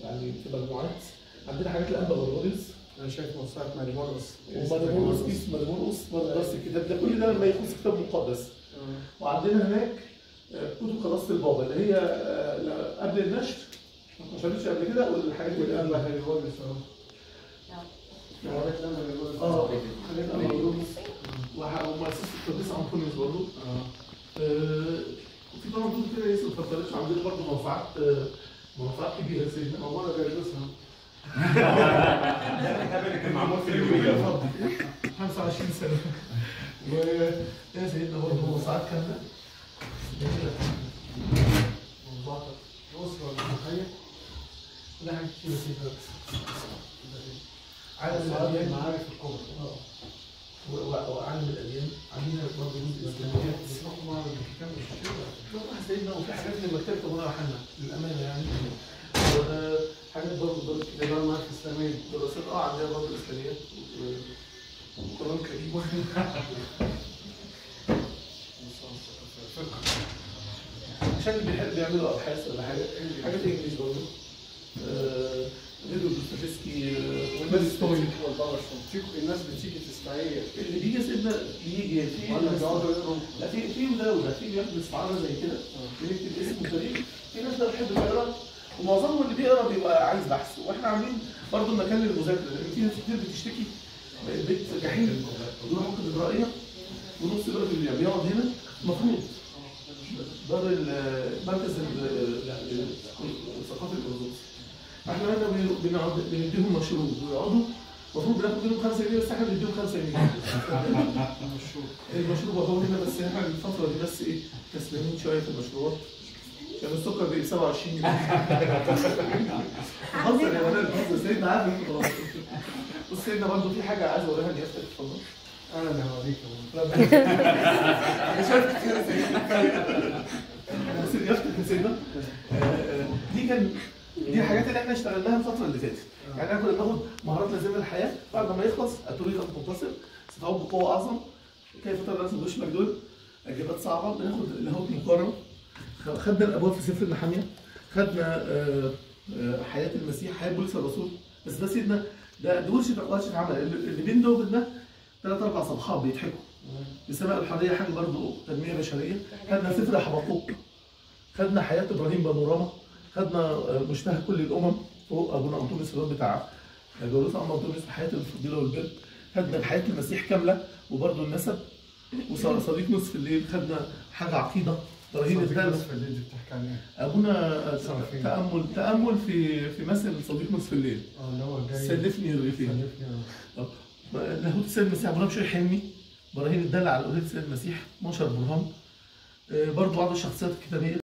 يعني في مجموعات. عندنا حاجات الانبا غرغوريوس، انا شايف موسوعه ماريمورغوس وماريمورغوس، كيس ماريمورغوس برضه نفس الكتاب ده، كل ده لما يخص كتاب مقدس. وعندنا هناك كتب قداسه البابا اللي هي قبل النشر ما شافتش قبل كده، والحاجات اللي والانبا غرغوريوس حاجات انبا غرغوريوس ومؤسسه القديس انطونيوس برضه. وفي طبعا كتب كده لسه ما اتفضلتش. عندنا برضه موسوعات كبيره سيدنا موضوع جايبسها الكتاب اللي كان معمول في اليوم 25 سنه. ويا سيدنا برضه موسوعات كامله. موضوع الاسره المسيحيه كل حاجه كتير سيدنا. عالم الاديان، المعارف الكبرى. وعالم الاديان. عندنا برضه جزء اسلاميات. بتروحوا معرض الكتاب والله سيدنا، وفي حاجات من مكتبه ابونا يوحنا للامانه يعني. وحاجات برضه دار الكتاب، المعارف الاسلاميه، دراسات عندنا برضه اسلاميات وقران كريم. عشان اللي بيحب يعملوا ابحاث ولا حاجات انجليزي برضه. فيديو دوستويفسكي والتولستوي الناس بتيجي تستعير. اللي بيجي سيدنا بيجي في ولا بيقعدوا يقروا. لا في وده وده، في بياخد استعاره زي كده بيكتب اسم وتاريخ. في ناس بقى بتحب تقرا، ومعظمهم اللي بيقرا بيبقى عايز بحث. واحنا عاملين برضه مكان للمذاكره، لان في ناس كتير بتشتكي البيت جحيم بدون حقوق اجرائيه، ونص الوقت اللي بيقعد هنا المفروض دار المركز الثقافي الارثوذكسي. احنا هنا بنديهم مشروب ويقعدوا، المفروض بناخد منهم 5 جنيه، بس احنا بنديهم 5 جنيه. المشروب هو هنا، بس احنا الفتره دي بس ايه كسلانين شويه في المشروبات، عشان السكر بقى 27 جنيه. بهزر يا بنات، بهزر. سيدنا عارف انت خلاص. بص سيدنا برضه في حاجه عايز اوريها لنفسك، اتفضل. انا اللي هوريك. انا شايف كتير يا سيدنا. بس يفتك يا سيدنا. دي الحاجات اللي احنا اشتغلناها الفتره اللي فاتت. يعني احنا كنا بناخد مهارات لازمه الحياه، بعد ما يخلص الطريق متصل، ستعود بقوه اعظم، كيف ترى الناس مش مجدول، اجابات صعبه، بناخد لاهوت مقارنه. خدنا الابواب في سفر النحميه، خدنا حياه المسيح، حياه بولس الرسول. بس ده سيدنا ده ورشه عمل اللي بين ده وبين ده 3 4 صفحات بيضحكوا. بسماء الحريه حاجه برضه تنميه بشريه. خدنا سفر حبقوق، خدنا حياه ابراهيم بانوراما، خدنا مشتهى كل الامم فوق ابونا انطونيوس الرب بتاع جولوس عم انطونيوس حياه الفضيله والبر. خدنا حياه المسيح كامله وبرضه النسب. وصديق نصف الليل خدنا حاجه عقيده. ابراهيم الثالث نصف الليل دي بتحكي عن ايه؟ ابونا تامل في مثل صديق نصف الليل. اللي هو جاي سلفني الرغيفين. لاهوت السيد المسيح ابونا بشوي حلمي، ابراهيم الدل على الوهيه السيد المسيح 12 برهان. برضه بعض الشخصيات الكتابيه